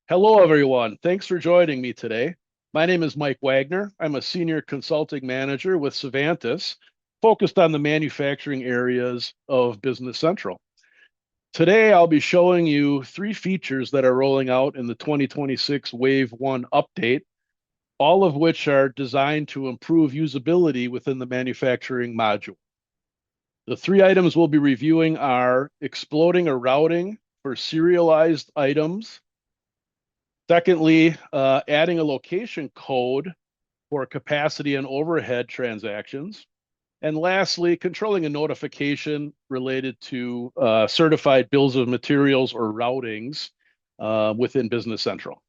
Hello, everyone. Thanks for joining me today. My name is Mike Wagner. I'm a senior consulting manager with Savantis, focused on the manufacturing areas of Business Central. Today, I'll be showing you three features that are rolling out in the 2026 Wave 1 update, all of which are designed to improve usability within the manufacturing module. The three items we'll be reviewing are exploding a routing for serialized items. Secondly, adding a location code for capacity and overhead transactions. And lastly, controlling a notification related to certified bills of materials or routings within Business Central.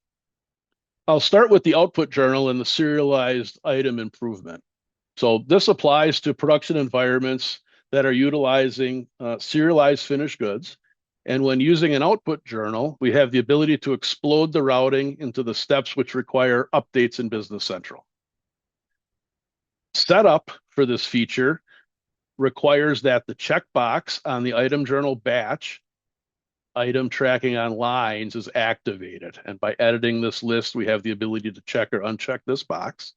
I'll start with the output journal and the serialized item improvement. So this applies to production environments that are utilizing serialized finished goods. And when using an output journal, we have the ability to explode the routing into the steps which require updates in Business Central. Setup for this feature requires that the checkbox on the item journal batch, item tracking on lines, is activated. And by editing this list, we have the ability to check or uncheck this box.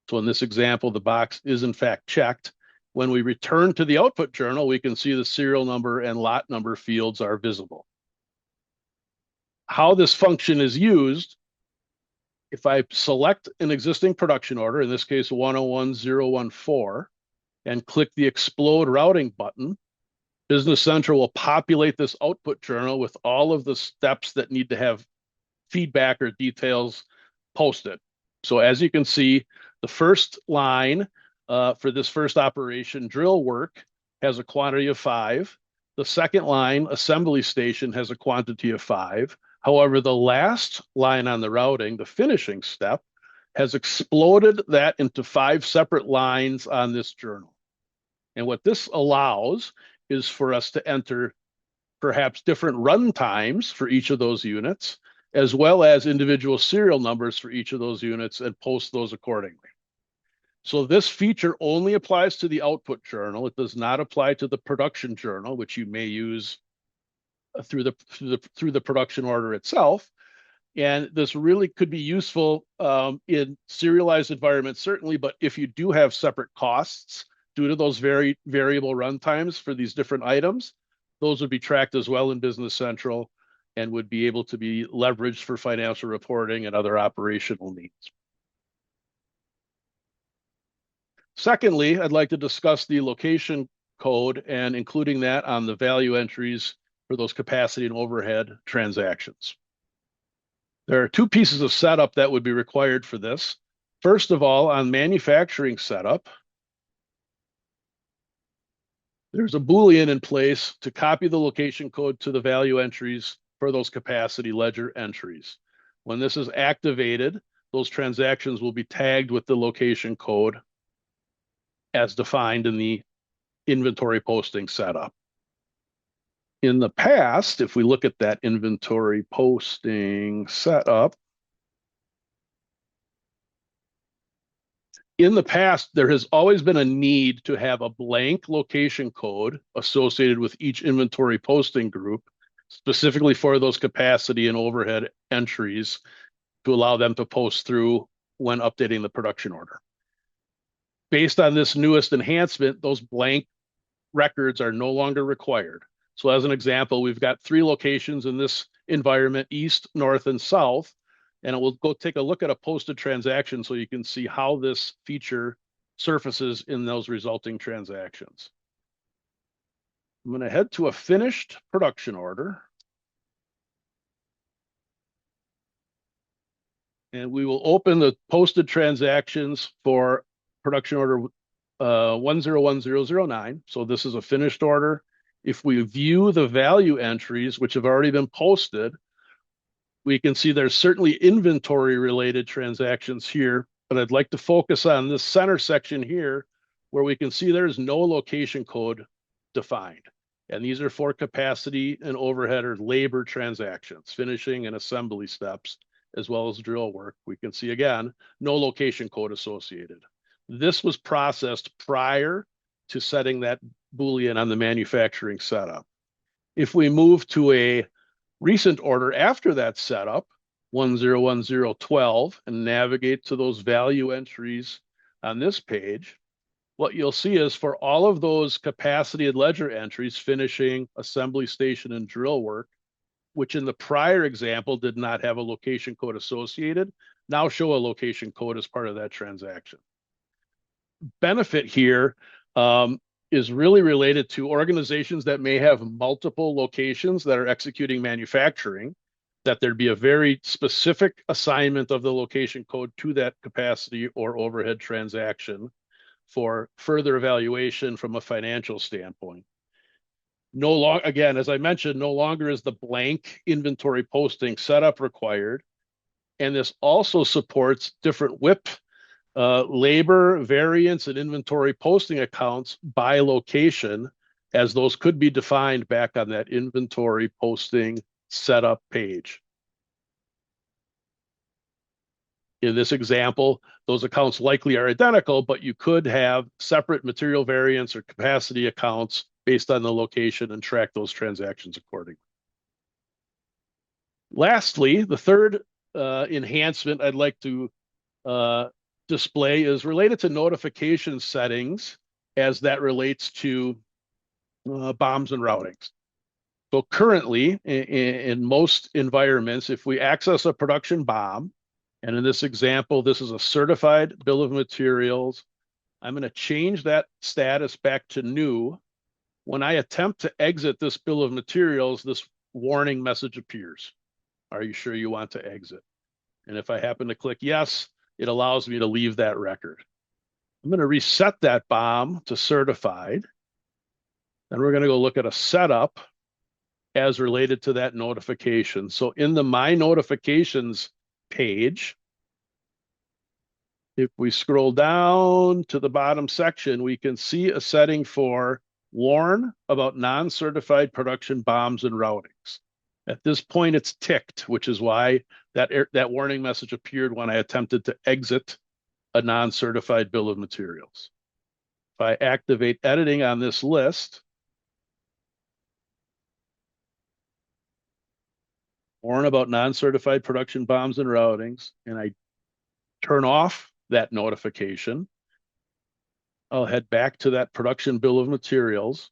So in this example, the box is in fact checked. When we return to the output journal, we can see the serial number and lot number fields are visible. How this function is used, if I select an existing production order, in this case 101014, and click the Explode Routing button, Business Central will populate this output journal with all of the steps that need to have feedback or details posted. So as you can see, the first line for this first operation, drill work, has a quantity of 5. The second line, assembly station, has a quantity of 5. However, the last line on the routing, the finishing step, has exploded that into 5 separate lines on this journal. And what this allows is for us to enter perhaps different run times for each of those units, as well as individual serial numbers for each of those units, and post those accordingly. So this feature only applies to the output journal. It does not apply to the production journal, which you may use through the production order itself. And this really could be useful in serialized environments, certainly, but if you do have separate costs due to those very variable run times for these different items, those would be tracked as well in Business Central and would be able to be leveraged for financial reporting and other operational needs. Secondly, I'd like to discuss the location code and including that on the value entries for those capacity and overhead transactions. There are two pieces of setup that would be required for this. First of all, on manufacturing setup, there's a Boolean in place to copy the location code to the value entries for those capacity ledger entries. When this is activated, those transactions will be tagged with the location code as defined in the inventory posting setup. In the past, if we look at that inventory posting setup, in the past, there has always been a need to have a blank location code associated with each inventory posting group, specifically for those capacity and overhead entries to allow them to post through when updating the production order. Based on this newest enhancement, those blank records are no longer required. So as an example, we've got 3 locations in this environment, east, north, and south. And we'll go take a look at a posted transaction so you can see how this feature surfaces in those resulting transactions. I'm going to head to a finished production order. And we will open the posted transactions for production order 101009. So this is a finished order. If we view the value entries, which have already been posted, we can see there's certainly inventory related transactions here, but I'd like to focus on this center section here where we can see there's no location code defined. And these are for capacity and overhead or labor transactions, finishing and assembly steps, as well as drill work. We can see again, no location code associated. This was processed prior to setting that Boolean on the manufacturing setup. If we move to a recent order after that setup, 101012 and navigate to those value entries on this page, what you'll see is for all of those capacity and ledger entries finishing assembly station and drill work, which in the prior example did not have a location code associated, now show a location code as part of that transaction. Benefit here is really related to organizations that may have multiple locations that are executing manufacturing, that there'd be a very specific assignment of the location code to that capacity or overhead transaction for further evaluation from a financial standpoint. Again, as I mentioned, no longer is the blank inventory posting setup required. And this also supports different WIP, labor, variance, and inventory posting accounts by location, as those could be defined back on that inventory posting setup page. In this example, those accounts likely are identical, but you could have separate material variance or capacity accounts based on the location and track those transactions accordingly. Lastly, the third enhancement I'd like to display is related to notification settings as that relates to BOMs and routings. So currently, in most environments, if we access a production BOM, and in this example, this is a certified bill of materials, I'm going to change that status back to new. When I attempt to exit this bill of materials, this warning message appears. Are you sure you want to exit? And if I happen to click yes, it allows me to leave that record. I'm going to reset that BOM to certified. Then we're going to go look at a setup as related to that notification. So in the My Notifications page, if we scroll down to the bottom section, we can see a setting for warn about non-certified production BOMs and routings. At this point, it's ticked, which is why that warning message appeared when I attempted to exit a non-certified bill of materials. If I activate editing on this list, warn about non-certified production BOMs and routings, and I turn off that notification, I'll head back to that production bill of materials,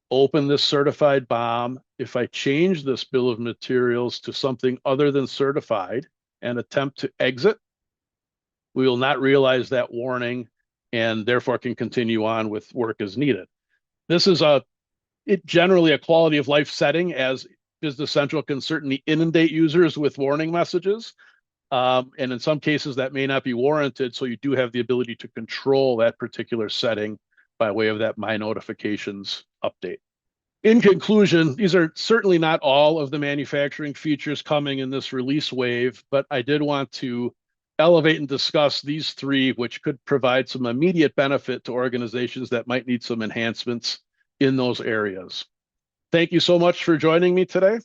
open this certified BOM. If I change this bill of materials to something other than certified and attempt to exit, we will not realize that warning and therefore can continue on with work as needed. This is generally a quality of life setting, as Business Central can certainly inundate users with warning messages. And in some cases that may not be warranted. So you do have the ability to control that particular setting by way of that My Notifications update. In conclusion, these are certainly not all of the manufacturing features coming in this release wave, but I did want to elevate and discuss these three, which could provide some immediate benefit to organizations that might need some enhancements in those areas. Thank you so much for joining me today.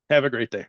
Have a great day.